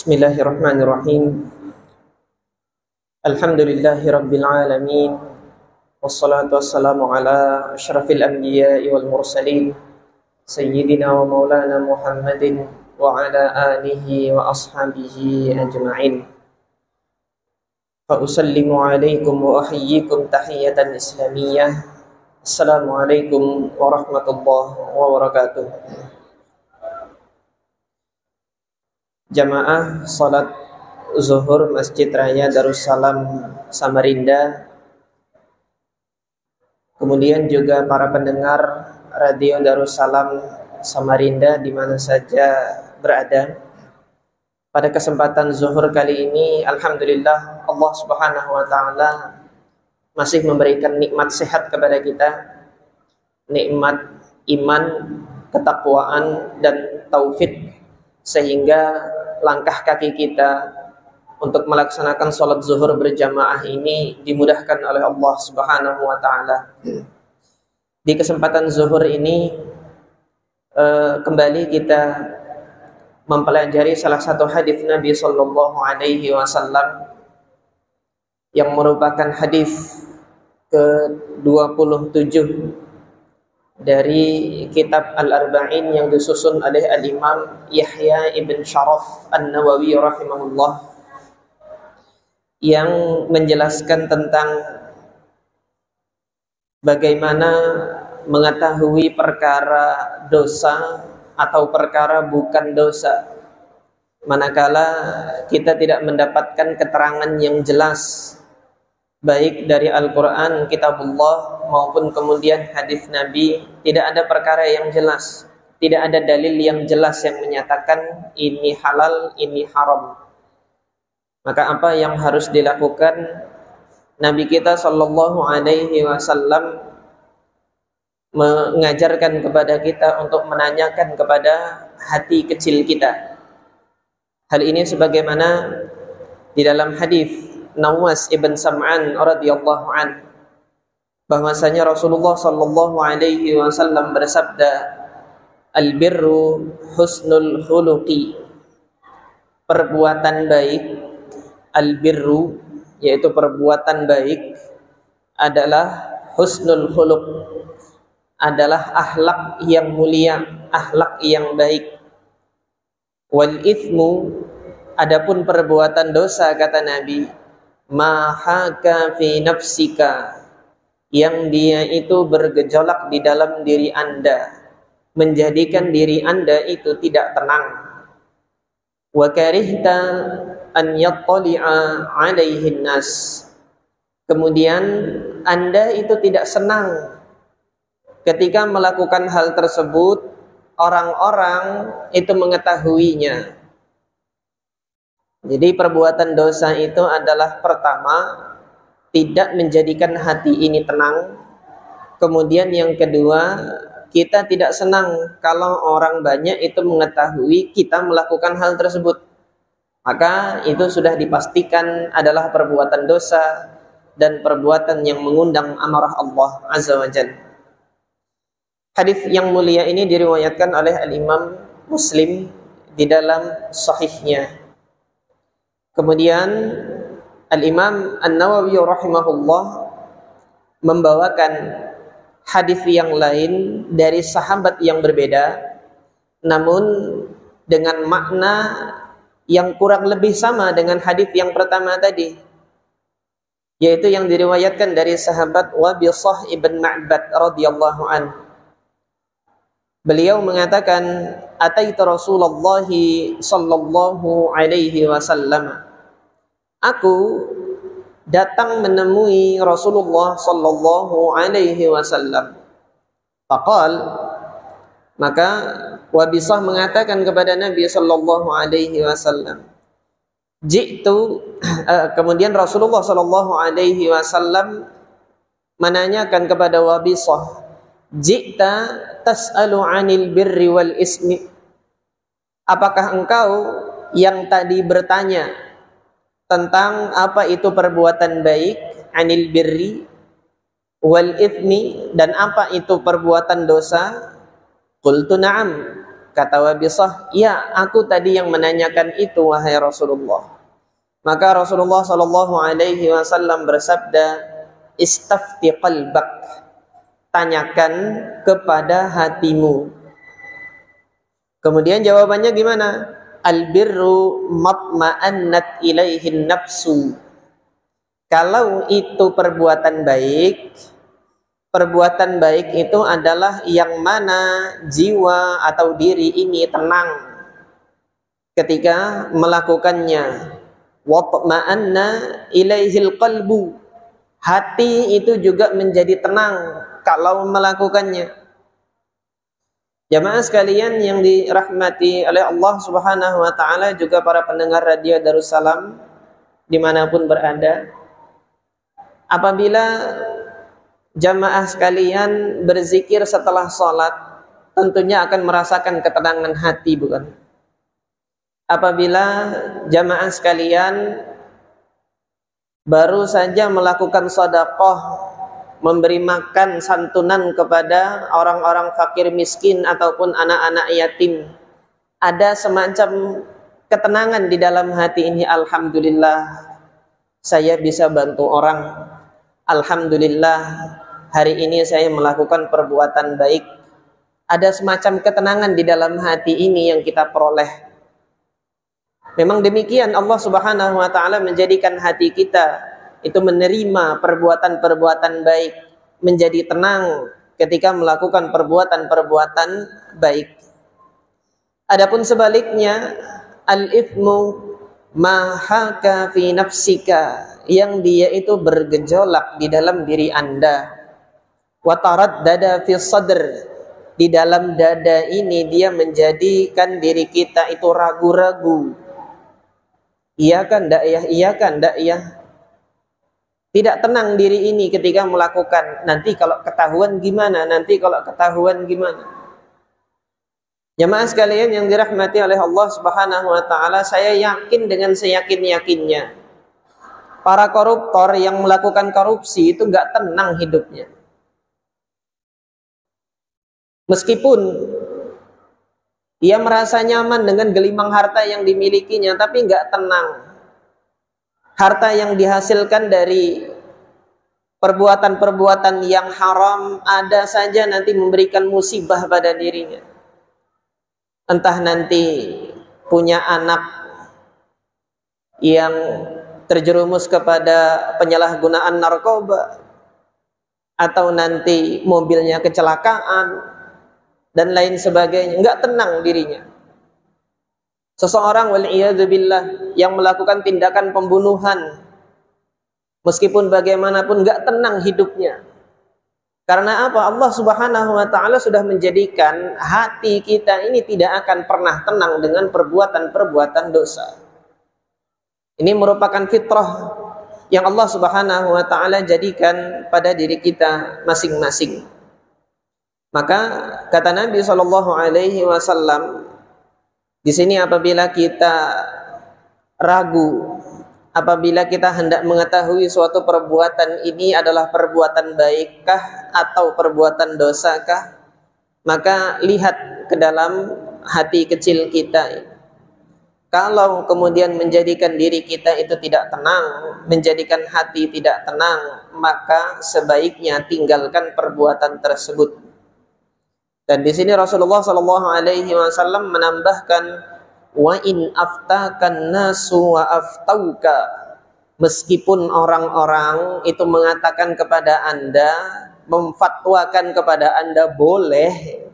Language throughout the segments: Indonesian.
Bismillahirrahmanirrahim. Alhamdulillahi rabbil alamin. Wassalatu wassalamu ala asyrafil anbiya'i wal mursalin Sayyidina wa maulana Muhammadin wa ala alihi wa ashabihi ajma'in. Fa usallimu alaikum wa ahyikum tahiyatan islamiyah. Assalamualaikum warahmatullahi wabarakatuh. Jamaah salat zuhur Masjid Raya Darussalam Samarinda, kemudian juga para pendengar Radio Darussalam Samarinda di mana saja berada. Pada kesempatan zuhur kali ini, alhamdulillah Allah Subhanahu wa taala masih memberikan nikmat sehat kepada kita, nikmat iman, ketakwaan dan taufik, sehingga langkah kaki kita untuk melaksanakan sholat zuhur berjamaah ini dimudahkan oleh Allah Subhanahu wa taala. Di kesempatan zuhur ini kembali kita mempelajari salah satu hadis Nabi sallallahu alaihi wasallam yang merupakan hadis ke-27 dari kitab Al-Arba'in yang disusun oleh Al-Imam Yahya ibn Sharaf An-Nawawi rahimahullah, yang menjelaskan tentang bagaimana mengetahui perkara dosa atau perkara bukan dosa manakala kita tidak mendapatkan keterangan yang jelas baik dari Al-Quran, Kitabullah maupun kemudian hadis Nabi. Tidak ada perkara yang jelas, tidak ada dalil yang jelas yang menyatakan ini halal, ini haram. Maka apa yang harus dilakukan? Nabi kita sallallahu alaihi wasallam mengajarkan kepada kita untuk menanyakan kepada hati kecil kita. Hal ini sebagaimana di dalam hadis Nawas ibn Sam'an radhiyallahu an, bahwasanya Rasulullah sallallahu alaihi wasallam bersabda, al-birru husnul khuluqi, perbuatan baik, al-birru yaitu perbuatan baik adalah husnul khuluq, adalah akhlak yang mulia, akhlak yang baik. Wal ithmu, adapun perbuatan dosa, kata Nabi, ma haka fi nafsika, yang dia itu bergejolak di dalam diri Anda, menjadikan diri Anda itu tidak tenang. Wa karihta an yattali'a 'alaihi nas, kemudian Anda itu tidak senang ketika melakukan hal tersebut orang-orang itu mengetahuinya. Jadi perbuatan dosa itu adalah pertama, tidak menjadikan hati ini tenang. Kemudian yang kedua, kita tidak senang kalau orang banyak itu mengetahui kita melakukan hal tersebut. Maka itu sudah dipastikan adalah perbuatan dosa dan perbuatan yang mengundang amarah Allah Azza wa Jalla. Hadis yang mulia ini diriwayatkan oleh Al-Imam Muslim di dalam sahihnya. Kemudian Al-Imam An-Nawawi rahimahullah membawakan hadis yang lain dari sahabat yang berbeda, namun dengan makna yang kurang lebih sama dengan hadis yang pertama tadi, yaitu yang diriwayatkan dari sahabat Wabisah ibn Ma'bad radhiyallahu anhu. Beliau mengatakan, ataitu Rasulullah sallallahu alaihi wasallam, aku datang menemui Rasulullah sallallahu alaihi wasallam. Faqal, maka Wabisah mengatakan kepada Nabi sallallahu alaihi wasallam, kemudian Rasulullah sallallahu alaihi wasallam menanyakan kepada Wabisah, Ji'ta tas'alu 'anil birri wal ismi, apakah engkau yang tadi bertanya tentang apa itu perbuatan baik, 'anil birri wal ithmi, dan apa itu perbuatan dosa? Qultu na'am, Kata Wabisah, ya aku tadi yang menanyakan itu wahai Rasulullah. Maka Rasulullah sallallahu alaihi wasallam bersabda, istafti qalbak, tanyakan kepada hatimu. Kemudian jawabannya gimana? Albirru matma'annat ilaihin nafsu. Kalau itu perbuatan baik itu adalah yang mana jiwa atau diri ini tenang ketika melakukannya. Watma'anna ilaihil qalbu, hati itu juga menjadi tenang kalau melakukannya. Jamaah sekalian yang dirahmati oleh Allah Subhanahu wa taala, juga para pendengar radio Darussalam dimanapun berada, apabila jamaah sekalian berzikir setelah sholat, tentunya akan merasakan ketenangan hati, bukan? Apabila jamaah sekalian baru saja melakukan sedekah, memberi makan santunan kepada orang-orang fakir miskin ataupun anak-anak yatim, ada semacam ketenangan di dalam hati ini. Alhamdulillah, saya bisa bantu orang. Alhamdulillah, hari ini saya melakukan perbuatan baik. Ada semacam ketenangan di dalam hati ini yang kita peroleh. Memang demikian Allah Subhanahu wa taala menjadikan hati kita itu menerima perbuatan-perbuatan baik, menjadi tenang ketika melakukan perbuatan-perbuatan baik. Adapun sebaliknya, al-ithmu ma haka fi nafsika, yang dia itu bergejolak di dalam diri Anda. Wa taraddada fi sadr, di dalam dada ini dia menjadikan diri kita itu ragu-ragu. Iya kan, ndak ya? Iya kan, ndak ya? Tidak tenang diri ini ketika melakukan. Nanti kalau ketahuan gimana? Nanti kalau ketahuan gimana? Jamaah sekalian yang dirahmati oleh Allah Subhanahu wa taala, saya yakin dengan seyakin-yakinnya, para koruptor yang melakukan korupsi itu enggak tenang hidupnya. Meskipun ia merasa nyaman dengan gelimang harta yang dimilikinya, tapi enggak tenang. Harta yang dihasilkan dari perbuatan-perbuatan yang haram ada saja nanti memberikan musibah pada dirinya. Entah nanti punya anak yang terjerumus kepada penyalahgunaan narkoba, atau nanti mobilnya kecelakaan dan lain sebagainya, enggak tenang dirinya. Seseorang wal'iyadzubillah yang melakukan tindakan pembunuhan, meskipun bagaimanapun enggak tenang hidupnya. Karena apa? Allah Subhanahu wa taala sudah menjadikan hati kita ini tidak akan pernah tenang dengan perbuatan-perbuatan dosa. Ini merupakan fitrah yang Allah Subhanahu wa taala jadikan pada diri kita masing-masing. Maka kata Nabi sallallahu alaihi wasallam, di sini apabila kita ragu, apabila kita hendak mengetahui suatu perbuatan ini adalah perbuatan baikkah atau perbuatan dosakah, maka lihat ke dalam hati kecil kita. Kalau kemudian menjadikan diri kita itu tidak tenang, menjadikan hati tidak tenang, maka sebaiknya tinggalkan perbuatan tersebut. Dan di sini Rasulullah sallallahu alaihi wasallam menambahkan, wa in aftakan nasu wa aftauka, meskipun orang-orang itu mengatakan kepada Anda, memfatwakan kepada Anda boleh,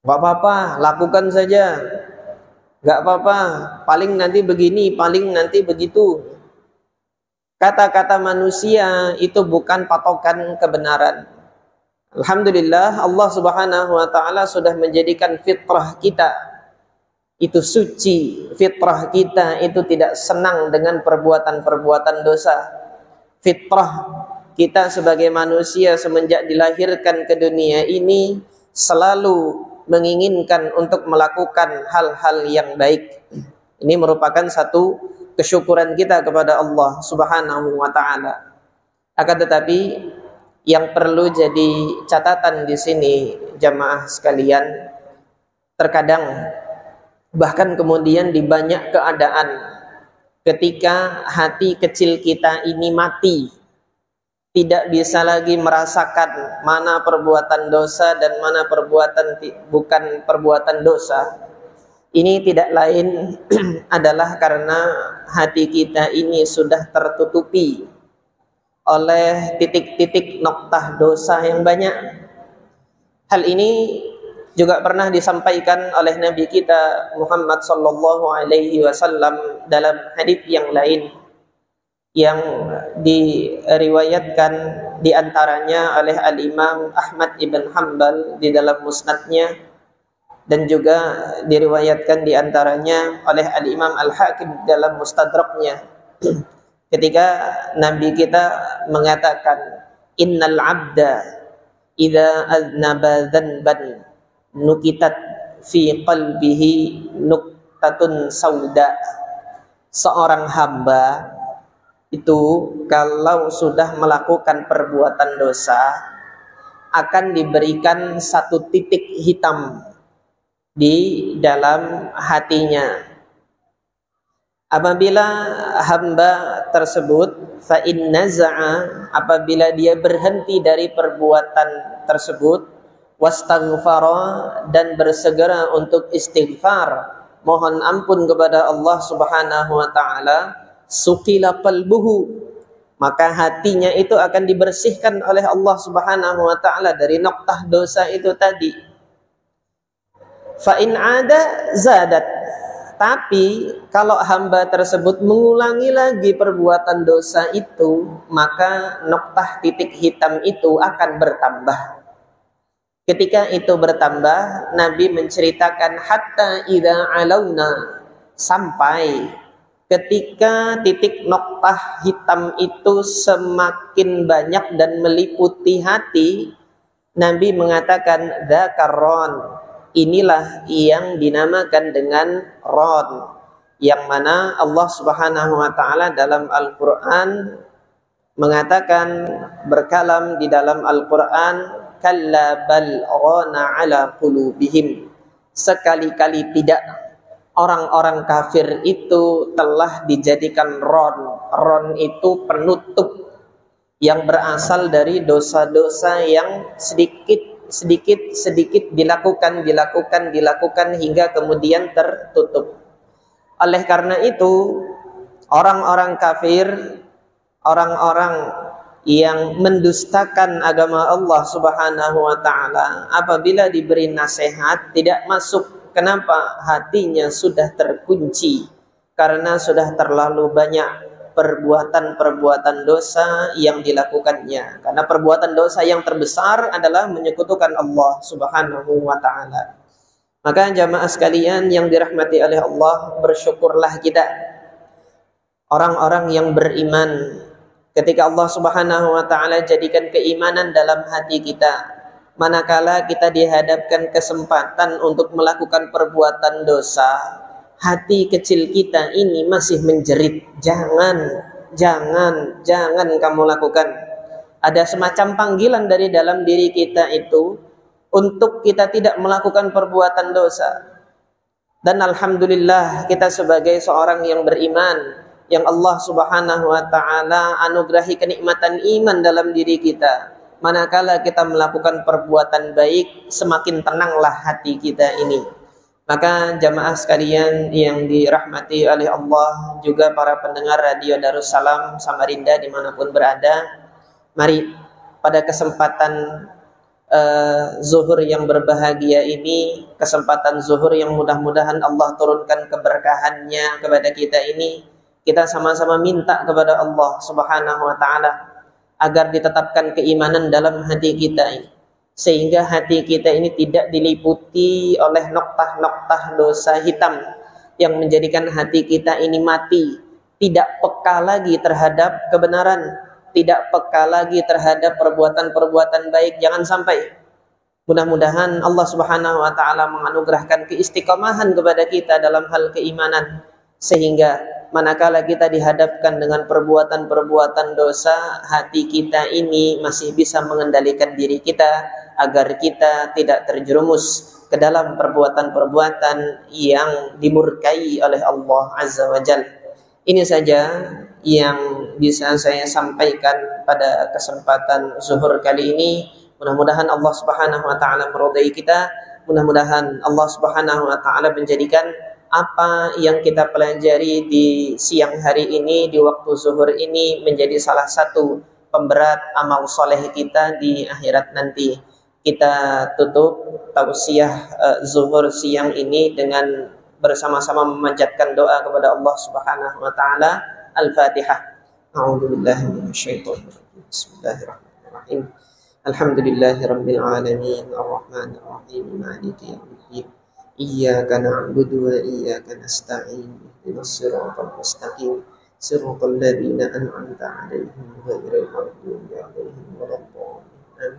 enggak apa-apa, lakukan saja, enggak apa-apa, paling nanti begini, paling nanti begitu. Kata-kata manusia itu bukan patokan kebenaran. Alhamdulillah, Allah Subhanahu wa taala sudah menjadikan fitrah kita itu suci. Fitrah kita itu tidak senang dengan perbuatan-perbuatan dosa. Fitrah kita sebagai manusia semenjak dilahirkan ke dunia ini selalu menginginkan untuk melakukan hal-hal yang baik. Ini merupakan satu kesyukuran kita kepada Allah Subhanahu wa taala. Akan tetapi yang perlu jadi catatan di sini jamaah sekalian, terkadang bahkan kemudian di banyak keadaan ketika hati kecil kita ini mati, tidak bisa lagi merasakan mana perbuatan dosa dan mana perbuatan bukan perbuatan dosa. Ini tidak lain adalah karena hati kita ini sudah tertutupi oleh titik-titik noktah dosa yang banyak. Hal ini juga pernah disampaikan oleh Nabi kita Muhammad sallallahu alaihi wasallam dalam hadis yang lain yang diriwayatkan diantaranya oleh Al-Imam Ahmad ibn Hanbal di dalam musnadnya, dan juga diriwayatkan diantaranya oleh Al-Imam Al-Hakim dalam mustadraknya, ketika Nabi kita mengatakan, innal abda idza aznaba dzanban nukitat fi qalbihi nuktatun sauda. Seorang hamba itu kalau sudah melakukan perbuatan dosa akan diberikan satu titik hitam di dalam hatinya. Apabila hamba tersebut fa in naza'a, apabila dia berhenti dari perbuatan tersebut, wastaghfara, dan bersegera untuk istighfar, mohon ampun kepada Allah Subhanahu wa taala, suqila qalbuhu, maka hatinya itu akan dibersihkan oleh Allah Subhanahu wa taala dari noktah dosa itu tadi. Fa in ada zadat, tapi kalau hamba tersebut mengulangi lagi perbuatan dosa itu, maka noktah titik hitam itu akan bertambah. Ketika itu bertambah, Nabi menceritakan hatta idza alauna, sampai ketika titik noktah hitam itu semakin banyak dan meliputi hati, Nabi mengatakan dzakaron, inilah yang dinamakan dengan ron, yang mana Allah Subhanahu wa taala dalam Al-Qur'an mengatakan, berkalam di dalam Al-Qur'an, kalla bal rana ala qulubihim, sekali-kali tidak, orang-orang kafir itu telah dijadikan ron. Ron itu penutup yang berasal dari dosa-dosa yang sedikit dilakukan hingga kemudian tertutup. Oleh karena itu, orang-orang kafir, orang-orang yang mendustakan agama Allah Subhanahu wa taala, apabila diberi nasihat tidak masuk. Kenapa? Hatinya sudah terkunci karena sudah terlalu banyak perbuatan-perbuatan dosa yang dilakukannya. Karena perbuatan dosa yang terbesar adalah menyekutukan Allah Subhanahu wa taala. Maka jamaah sekalian yang dirahmati oleh Allah, bersyukurlah kita orang-orang yang beriman ketika Allah Subhanahu wa taala jadikan keimanan dalam hati kita. Manakala kita dihadapkan kesempatan untuk melakukan perbuatan dosa, hati kecil kita ini masih menjerit, jangan kamu lakukan. Ada semacam panggilan dari dalam diri kita itu untuk kita tidak melakukan perbuatan dosa. Dan alhamdulillah kita sebagai seorang yang beriman, yang Allah Subhanahu wa taala anugerahi kenikmatan iman dalam diri kita. Manakala kita melakukan perbuatan baik, semakin tenanglah hati kita ini. Maka jamaah sekalian yang dirahmati oleh Allah, juga para pendengar Radio Darussalam Samarinda dimanapun berada, mari pada kesempatan zuhur yang berbahagia ini, kesempatan zuhur yang mudah-mudahan Allah turunkan keberkahannya kepada kita ini, kita sama-sama minta kepada Allah Subhanahu wa taala agar ditetapkan keimanan dalam hati kita ini, sehingga hati kita ini tidak diliputi oleh noktah-noktah dosa hitam yang menjadikan hati kita ini mati, tidak peka lagi terhadap kebenaran, tidak peka lagi terhadap perbuatan-perbuatan baik. Jangan sampai. Mudah-mudahan Allah Subhanahu wa taala menganugerahkan keistiqomahan kepada kita dalam hal keimanan, sehingga manakala kita dihadapkan dengan perbuatan-perbuatan dosa, hati kita ini masih bisa mengendalikan diri kita agar kita tidak terjerumus ke dalam perbuatan-perbuatan yang dimurkai oleh Allah Azza wa Jalla. Ini saja yang bisa saya sampaikan pada kesempatan zuhur kali ini. Mudah-mudahan Allah Subhanahu wa taala meridai kita. Mudah-mudahan Allah Subhanahu wa taala menjadikan apa yang kita pelajari di siang hari ini, di waktu zuhur ini, menjadi salah satu pemberat amal soleh kita di akhirat nanti. Kita tutup tausiah zuhur siang ini dengan bersama-sama memanjatkan doa kepada Allah Subhanahu wa taala. Al-Fatihah. A'udzubillahi minasyaitonir rajim. Bismillahirrahmanirrahim. Alhamdulillahirabbil alamin, arrahmanir rahim, maliki yaumiddin. Iyyaka na'budu wa iyyaka nasta'in. Ihdinas siratal mustaqim. Siratal ladzina an'amta 'alaihim ghairil maghdubi 'alaihim waladdallin.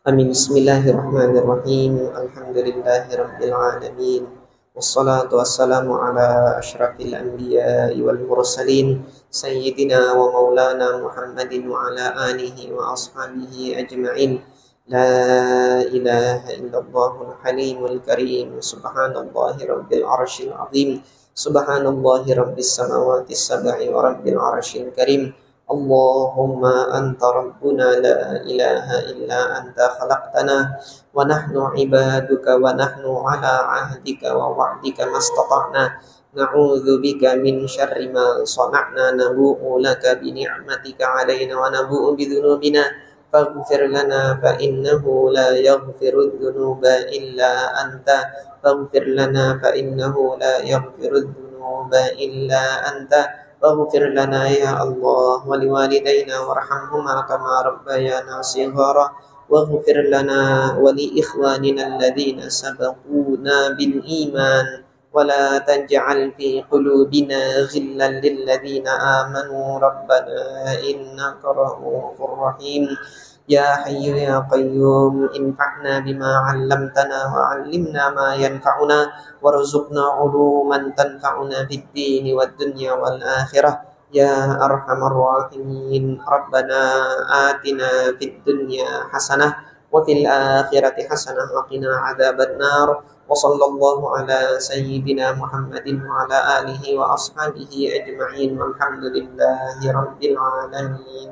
Amin. Bismillahirrahmanirrahim. Alhamdulillahirabbil alamin. Wassalatu wassalamu ala asyrafil anbiya'i wal mursalin sayyidina wa maulana Muhammadin wa ala alihi wa ashabihi ajma'in. La ilaha illallahul halimul karim. Subhanallahi rabbil arsyil azim. Subhanallahi rabbis samawati sab'i wa rabbil arsyil karim. Allahumma anta rabbuna la ilaha illa anta khalaqtana wa nahnu ibaduka wa nahnu ala ahdika wa wa'dika mastata'na na'udzu bika min syarri ma sana'na nabu'u laka bi ni'matika 'alaina wa nabu'u bi dzunubina faghfir lana fa innahu la yaghfiru dzunuba illa anta faghfir lana fa innahu la yaghfiru dzunuba illa anta واغفر لنا يا الله ولوالدينا وارحمهما كما ربيانا صغارا واغفر لنا ولإخواننا الذين سبقونا بالإيمان ولا تجعل في قلوبنا غلا للذين آمنوا ربنا إنك رؤوف رحيم يا حي يا قيوم انفعنا بما علمتنا وعلمنا ما ينفعنا وارزقنا علوما تنفعنا في الدين والدنيا والآخرة يا أرحم الراحمين ربنا آتنا في الدنيا حسنة وفي الآخرة حسنة وقنا عذاب النار وصلى الله على سيدنا محمد وعلى آله وأصحابه أجمعين والحمد لله رب العالمين.